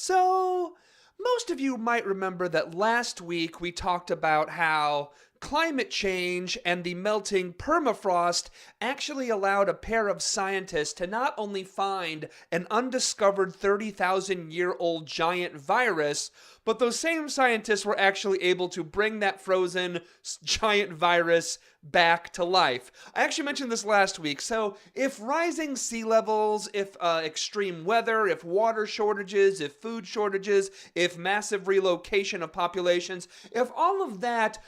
So, most of you might remember that last week we talked about how climate change and the melting permafrost actually allowed a pair of scientists to not only find an undiscovered 30,000-year-old giant virus, but those same scientists were actually able to bring that frozen giant virus back to life. I actually mentioned this last week. So if rising sea levels, if extreme weather, if water shortages, if food shortages, if massive relocation of populations, if all of that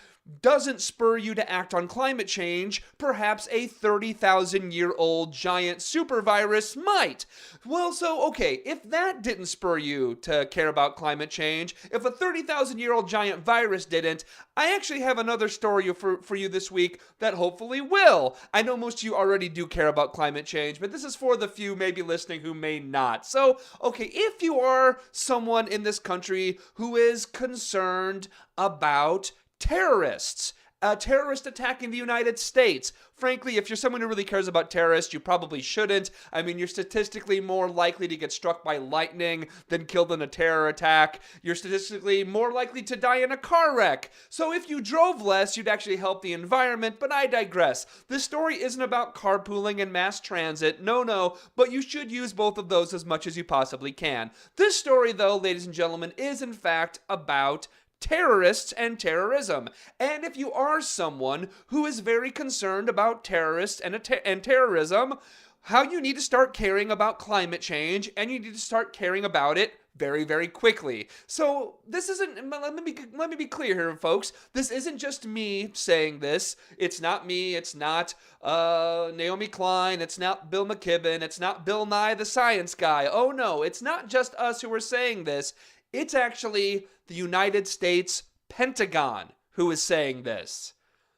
doesn't spur you to act on climate change, perhaps a 30,000-year-old giant super virus might. Well, so, okay, if that didn't spur you to care about climate change, if a 30,000-year-old giant virus didn't, I actually have another story for you this week that hopefully will. I know most of you already do care about climate change, but this is for the few maybe listening who may not. So, okay, if you are someone in this country who is concerned about terrorists, a terrorist attacking the United States. Frankly, if you're someone who really cares about terrorists, you probably shouldn't. I mean, you're statistically more likely to get struck by lightning than killed in a terror attack. You're statistically more likely to die in a car wreck. So if you drove less, you'd actually help the environment, but I digress. This story isn't about carpooling and mass transit. No, but you should use both of those as much as you possibly can. This story, though, ladies and gentlemen, is in fact about terrorists and terrorism. And if you are someone who is very concerned about terrorists and terrorism, how you need to start caring about climate change, and you need to start caring about it very, very quickly. So this isn't, let me be clear here, folks. This isn't just me saying this. It's not me. It's not Naomi Klein. It's not Bill McKibben. It's not Bill Nye the Science Guy. Oh no, it's not just us who are saying this. It's actually the United States Pentagon who is saying this.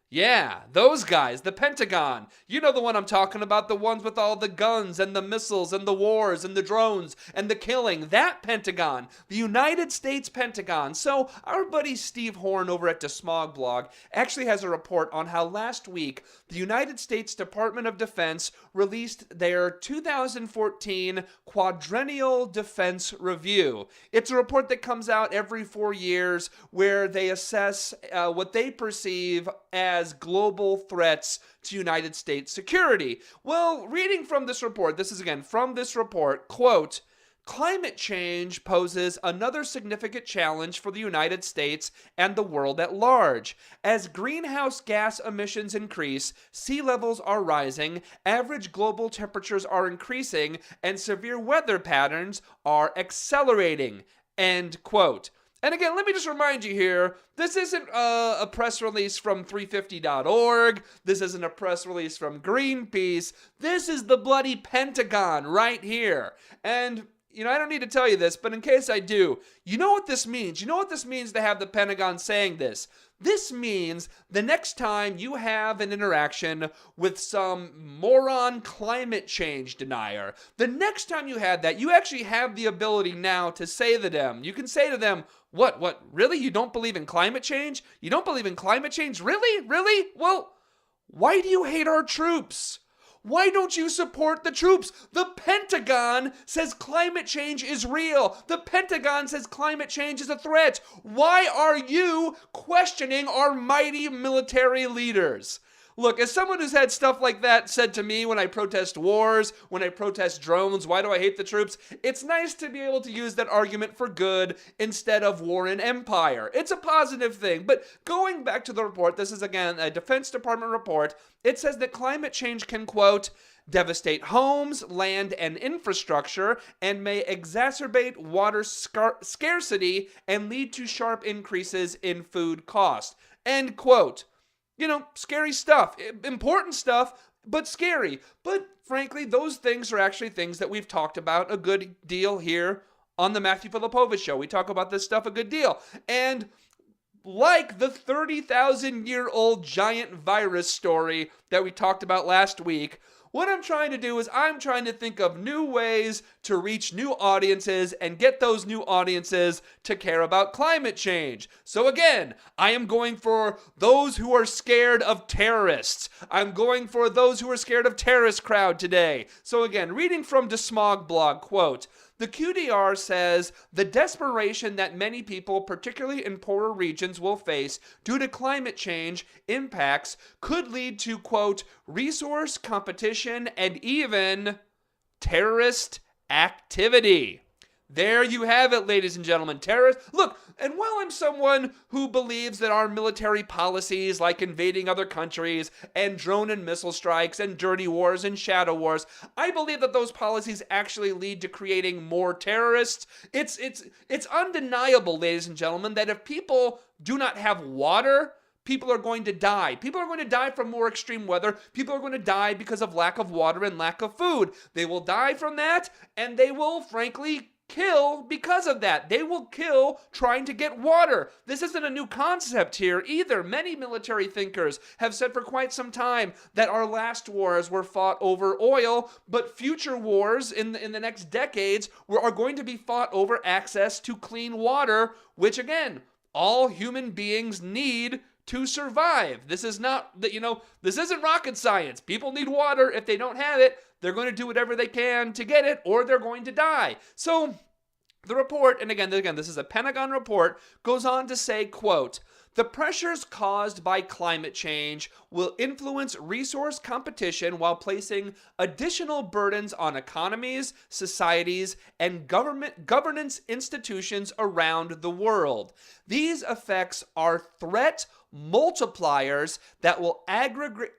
Yeah, those guys, the Pentagon. You know the one I'm talking about, the ones with all the guns and the missiles and the wars and the drones and the killing. That Pentagon, the United States Pentagon. So our buddy Steve Horn over at DeSmog Blog actually has a report on how last week the United States Department of Defense released their 2014 Quadrennial Defense Review. It's a report that comes out every 4 years where they assess what they perceive as global threats to United States security. Well, reading from this report, this is again from this report, quote, "Climate change poses another significant challenge for the United States and the world at large. As greenhouse gas emissions increase, sea levels are rising, average global temperatures are increasing, and severe weather patterns are accelerating." End quote. And again, let me just remind you here, this isn't a press release from 350.org. This isn't a press release from Greenpeace. This is the bloody Pentagon right here. And, you know, I don't need to tell you this, but in case I do, you know what this means? You know what this means to have the Pentagon saying this? This means the next time you have an interaction with some moron climate change denier, the next time you have that, you actually have the ability now to say to them, you can say to them, what, really? You don't believe in climate change? You don't believe in climate change? Really? Well, why do you hate our troops? Why don't you support the troops? The Pentagon says climate change is real. The Pentagon says climate change is a threat. Why are you questioning our mighty military leaders? Look, as someone who's had stuff like that said to me when I protest wars, when I protest drones, why do I hate the troops? It's nice to be able to use that argument for good instead of war and empire. It's a positive thing. But going back to the report, this is again a Defense Department report. It says that climate change can, quote, devastate homes, land, and infrastructure, and may exacerbate water scarcity and lead to sharp increases in food cost. End quote. You know, scary stuff, important stuff, but scary. But frankly, those things are actually things that we've talked about a good deal here on the Matthew Filipowicz Show. We talk about this stuff a good deal. And like the 30,000-year-old giant virus story that we talked about last week, what I'm trying to do is I'm trying to think of new ways to reach new audiences and get those new audiences to care about climate change. So again, I am going for those who are scared of terrorists. I'm going for those who are scared of terrorist crowd today. So again, reading from DeSmog Blog, quote, The QDR says the desperation that many people, particularly in poorer regions, will face due to climate change impacts could lead to, quote, resource competition and even terrorist activity. There you have it, ladies and gentlemen. Terrorists. Look, and while I'm someone who believes that our military policies, like invading other countries and drone and missile strikes and dirty wars and shadow wars, I believe that those policies actually lead to creating more terrorists. It's undeniable, ladies and gentlemen, that if people do not have water, people are going to die. People are going to die from more extreme weather. People are going to die because of lack of water and lack of food. They will die from that, and they will, frankly, kill because of that. They will kill trying to get water. This isn't a new concept here either. Many military thinkers have said for quite some time that our last wars were fought over oil, but future wars in the next decades are going to be fought over access to clean water, which again, all human beings need to survive. This is not that, this isn't rocket science. People need water. If they don't have it, they're going to do whatever they can to get it, or they're going to die. So the report, and again, this is a Pentagon report, goes on to say, quote, the pressures caused by climate change will influence resource competition while placing additional burdens on economies, societies, and governance institutions around the world. These effects are threat multipliers that will aggravate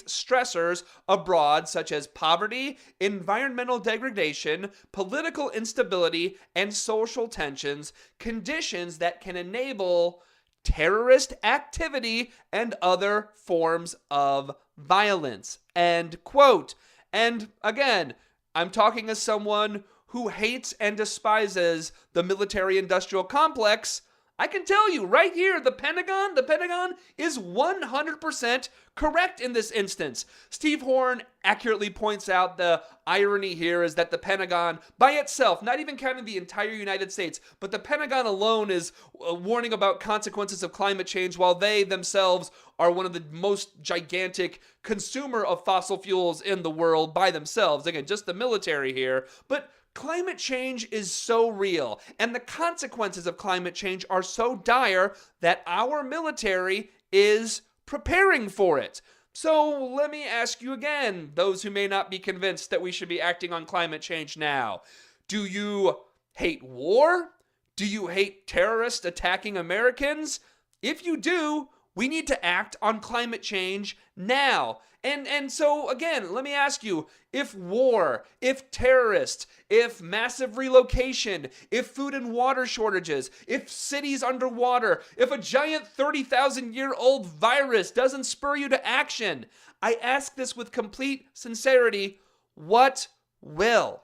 stressors abroad, such as poverty, environmental degradation, political instability, and social tensions, conditions that can enable terrorist activity and other forms of violence. End quote. And again, I'm talking as someone who hates and despises the military-industrial complex. I can tell you right here, the Pentagon is 100% correct in this instance. Steve Horn accurately points out the irony here is that the Pentagon by itself, not even counting the entire United States, but the Pentagon alone is warning about consequences of climate change while they themselves are one of the most gigantic consumer of fossil fuels in the world by themselves. Again, just the military here. But climate change is so real, and the consequences of climate change are so dire that our military is preparing for it. So let me ask you again, those who may not be convinced that we should be acting on climate change now. Do you hate war? Do you hate terrorists attacking Americans? If you do, we need to act on climate change now. And so, again, let me ask you, if war, if terrorists, if massive relocation, if food and water shortages, if cities underwater, if a giant 30,000-year-old virus doesn't spur you to action, I ask this with complete sincerity, what will?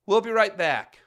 We'll be right back.